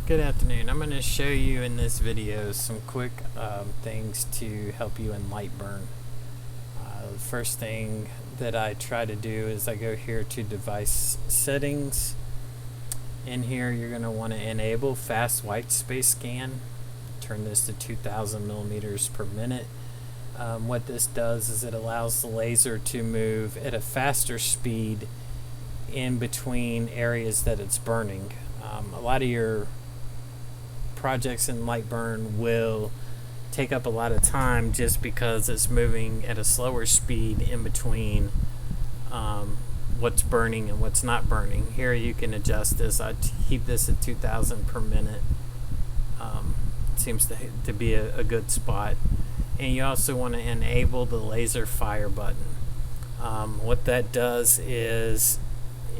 Good afternoon. I'm going to show you in this video some quick things to help you in Lightburn. The first thing that I try to do is I go here to device settings. In here you're going to want to enable fast white space scan. Turn this to 2000 millimeters per minute. What this does is it allows the laser to move at a faster speed in between areas that it's burning. A lot of your projects in Lightburn will take up a lot of time just because it's moving at a slower speed in between what's burning and what's not burning. Here you can adjust this. I keep this at 2000 per minute. Seems to be a good spot. And you also want to enable the laser fire button. What that does is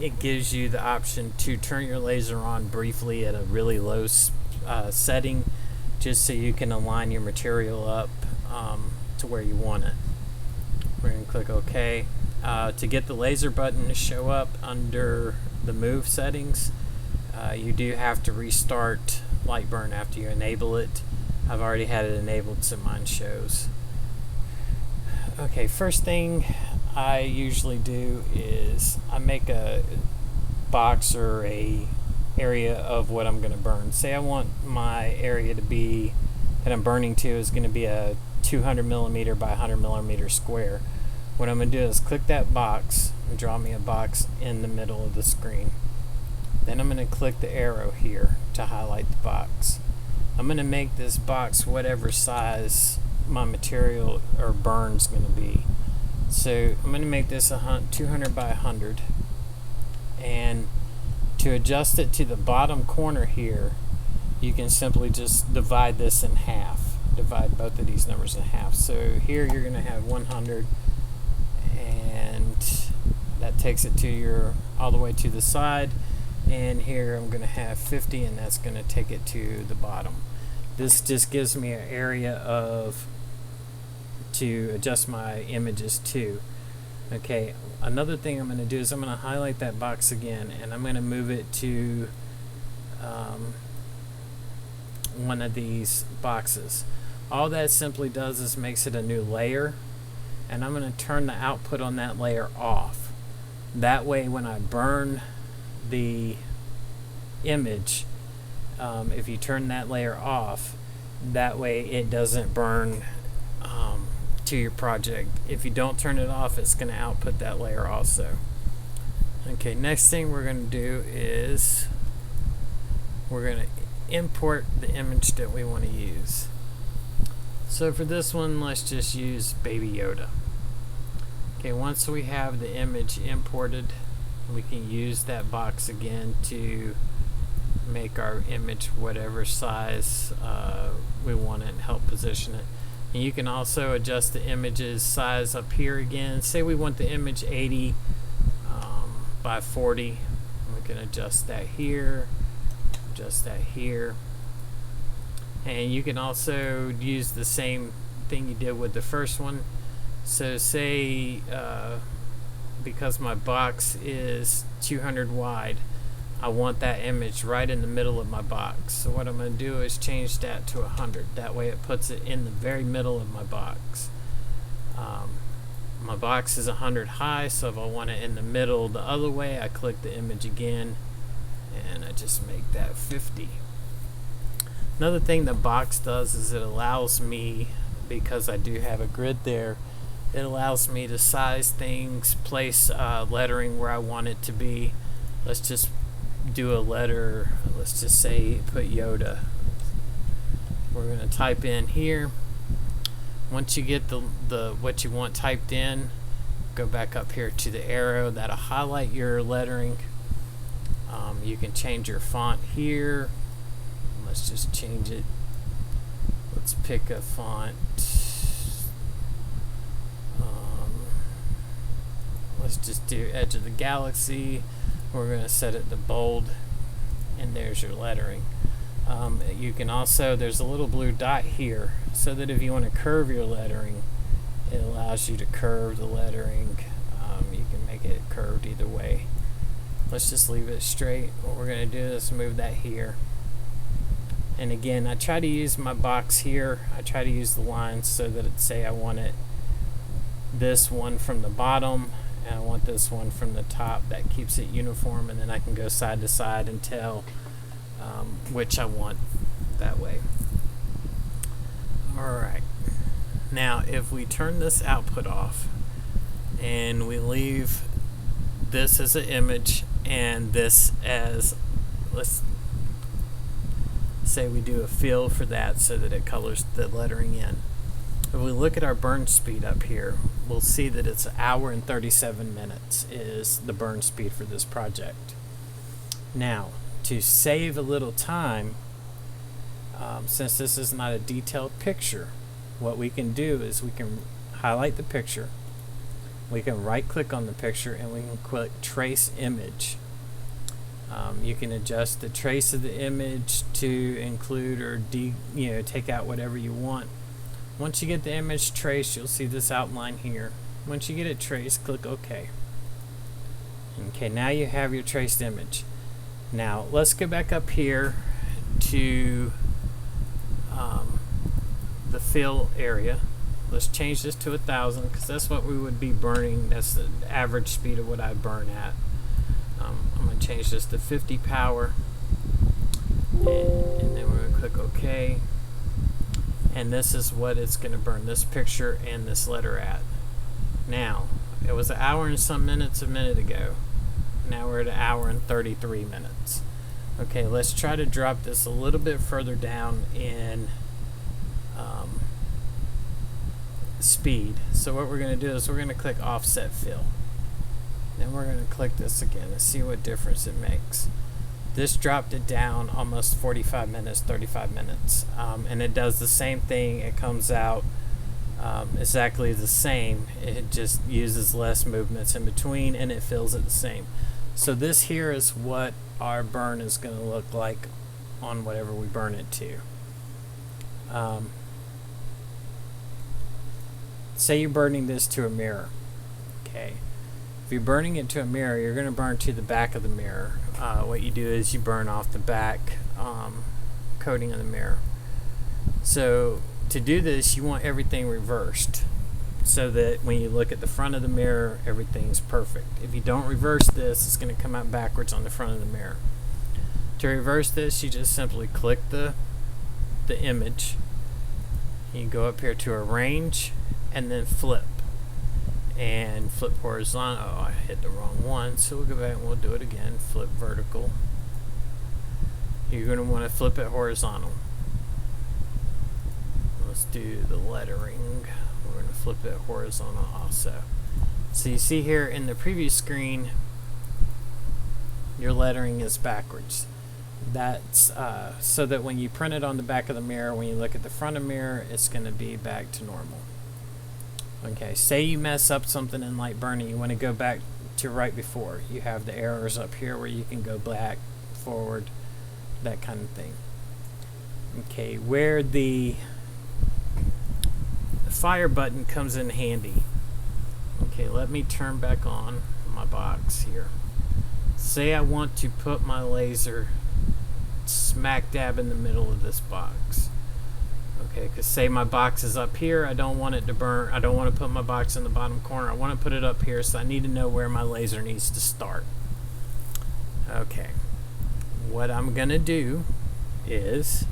it gives you the option to turn your laser on briefly at a really low setting, just so you can align your material up to where you want it. We're going to click OK. To get the laser button to show up under the move settings, you do have to restart Lightburn after you enable it. I've already had it enabled, so mine shows. Okay, first thing I usually do is I make a box or a area of what I'm going to burn. Say I want my area to be that I'm burning to is going to be a 200 millimeter by 100 millimeter square. What I'm going to do is click that box and draw me a box in the middle of the screen. Then I'm going to click the arrow here to highlight the box. I'm going to make this box whatever size my material or burn's going to be. So I'm going to make this 200 by 100, and to adjust it to the bottom corner here, you can simply just divide this in half. Divide both of these numbers in half. So here you're going to have 100, and that takes it to all the way to the side. And here I'm going to have 50, and that's going to take it to the bottom. This just gives me an area to adjust my images to. Okay, another thing I'm going to do is I'm going to highlight that box again, and I'm going to move it to one of these boxes. All that simply does is makes it a new layer, and I'm going to turn the output on that layer off. That way when I burn the image, if you turn that layer off, that way it doesn't burn to your project. If you don't turn it off, it's going to output that layer also. Okay, next thing we're going to do is we're going to import the image that we want to use. So for this one, let's just use Baby Yoda. Okay, once we have the image imported, we can use that box again to make our image whatever size we want it and help position it. And you can also adjust the image's size up here again. Say we want the image 80 by 40. We can adjust that here, adjust that here. And you can also use the same thing you did with the first one. So say because my box is 200 wide, I want that image right in the middle of my box. So what I'm going to do is change that to 100. That way it puts it in the very middle of my box. My box is 100 high, so if I want it in the middle the other way, I click the image again and I just make that 50. Another thing the box does is it allows me, because I do have a grid there, it allows me to size things, place lettering where I want it to be. Let's just do a letter, let's just say put Yoda. We're going to type in here. Once you get the what you want typed in, go back up here to the arrow. That'll highlight your lettering. You can change your font here. Let's just change it. Let's pick a font. Let's just do Edge of the Galaxy. We're going to set it to bold, and there's your lettering. You can also, there's a little blue dot here, so that if you want to curve your lettering, it allows you to curve the lettering. You can make it curved either way. Let's just leave it straight. What we're going to do is move that here. And again, I try to use my box here. I try to use the lines so that it say I want it this one from the bottom and I want this one from the top. That keeps it uniform, and then I can go side to side and tell which I want that way. Alright, now if we turn this output off and we leave this as an image and this as, let's say we do a fill for that so that it colors the lettering in. If we look at our burn speed up here, we'll see that it's 1 hour and 37 minutes is the burn speed for this project. Now, to save a little time, since this is not a detailed picture, what we can do is we can highlight the picture, we can right click on the picture, and we can click trace image. You can adjust the trace of the image to include or take out whatever you want. Once you get the image traced, you'll see this outline here. Once you get it traced, click OK. Okay, now you have your traced image. Now let's go back up here to the fill area. Let's change this to 1,000 because that's what we would be burning. That's the average speed of what I burn at. I'm going to change this to 50 power, and then we're going to click OK. And this is what it's going to burn, this picture and this letter at. Now, it was 1 hour and some minutes a minute ago. Now we're at 1 hour and 33 minutes. Okay, let's try to drop this a little bit further down in speed. So what we're going to do is we're going to click offset fill. Then we're going to click this again and see what difference it makes. This dropped it down almost 45 minutes, 35 minutes. And it does the same thing. It comes out exactly the same. It just uses less movements in between, and it fills it the same. So this here is what our burn is going to look like on whatever we burn it to. Say you're burning this to a mirror. Okay. If you're burning it to a mirror, you're going to burn to the back of the mirror. What you do is you burn off the back coating of the mirror. So to do this, you want everything reversed so that when you look at the front of the mirror, everything's perfect. If you don't reverse this, it's going to come out backwards on the front of the mirror. To reverse this, you just simply click the image. You go up here to arrange and then flip. And flip horizontal. Oh, I hit the wrong one, so we'll go back and we'll do it again. Flip vertical. You're going to want to flip it horizontal. Let's do the lettering. We're going to flip it horizontal also. So you see here in the previous screen, your lettering is backwards. That's so that when you print it on the back of the mirror, when you look at the front of the mirror, it's going to be back to normal. Okay, say you mess up something in Lightburn and you want to go back to right before. You have the arrows up here where you can go back, forward, that kind of thing. Okay, where the fire button comes in handy. Okay, let me turn back on my box here. Say I want to put my laser smack dab in the middle of this box. Okay, because say my box is up here, I don't want it to burn, I don't want to put my box in the bottom corner, I want to put it up here, so I need to know where my laser needs to start. Okay, what I'm going to do is,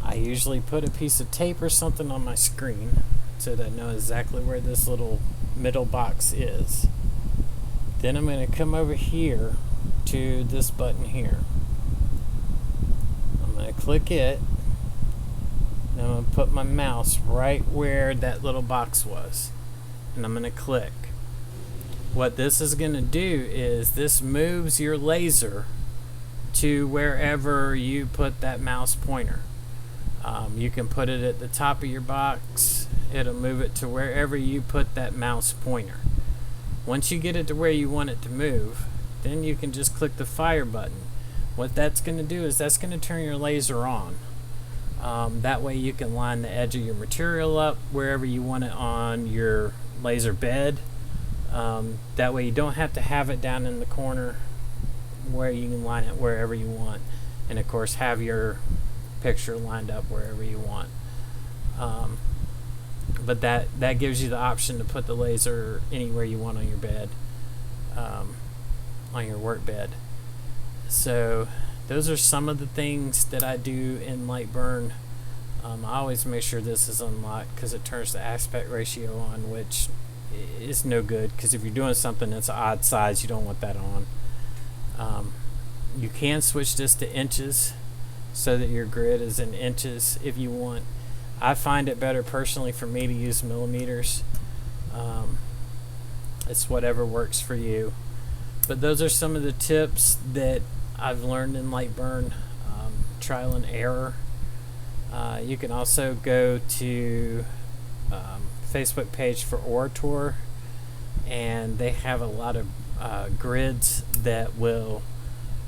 I usually put a piece of tape or something on my screen so that I know exactly where this little middle box is. Then I'm going to come over here to this button here. I'm going to click it. Then I'm going to put my mouse right where that little box was. And I'm going to click. What this is going to do is this moves your laser to wherever you put that mouse pointer. You can put it at the top of your box. It'll move it to wherever you put that mouse pointer. Once you get it to where you want it to move, then you can just click the fire button. What that's going to do is that's going to turn your laser on. That way you can line the edge of your material up wherever you want it on your laser bed. That way you don't have to have it down in the corner, where you can line it wherever you want. and of course have your picture lined up wherever you want. But that gives you the option to put the laser anywhere you want on your bed, on your work bed. So those are some of the things that I do in Lightburn. I always make sure this is unlocked because it turns the aspect ratio on, which is no good, because if you're doing something that's an odd size, you don't want that on. You can switch this to inches so that your grid is in inches if you want. I find it better personally for me to use millimeters. It's whatever works for you. But those are some of the tips that I've learned in Lightburn, trial and error. You can also go to Facebook page for Orator, and they have a lot of grids that will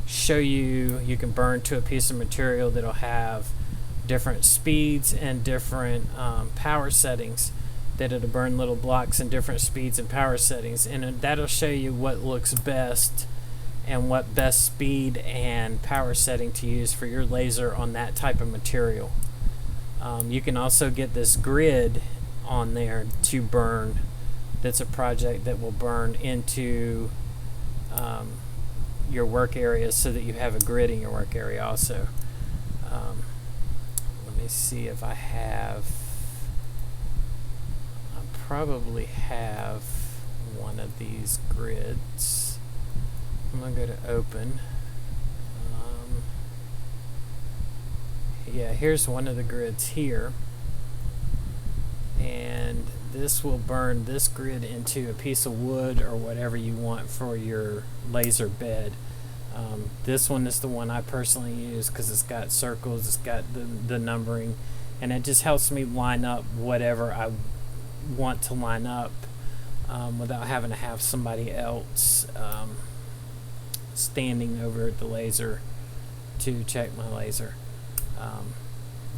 show you can burn to a piece of material that'll have different speeds and different power settings, that it'll burn little blocks in different speeds and power settings, and that'll show you what looks best and what best speed and power setting to use for your laser on that type of material. You can also get this grid on there to burn. That's a project that will burn into your work area, so that you have a grid in your work area also. Let me see if I probably have one of these grids. I'm going to go to open. Yeah, here's one of the grids here, and this will burn this grid into a piece of wood or whatever you want for your laser bed. This one is the one I personally use because it's got circles, it's got the numbering, and it just helps me line up whatever I want to line up without having to have somebody else standing over the laser to check my laser.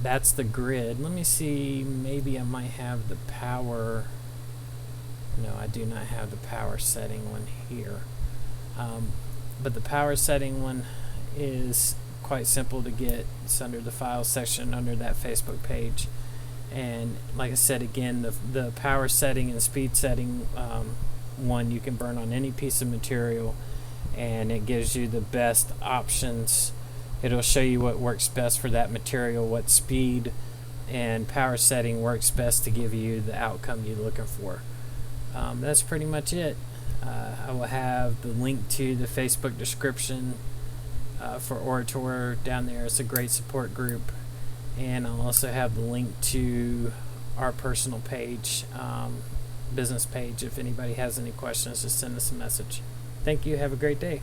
That's the grid. Let me see, maybe I might have the power. No, I do not have the power setting one here. But the power setting one is quite simple to get. It's under the files section under that Facebook page. And like I said again, the power setting and speed setting one you can burn on any piece of material, and it gives you the best options. It'll show you what works best for that material, what speed and power setting works best to give you the outcome you're looking for. That's pretty much it. I will have the link to the Facebook description for Orator down there. It's a great support group. And I'll also have the link to our personal page, business page. If anybody has any questions, just send us a message. Thank you. Have a great day.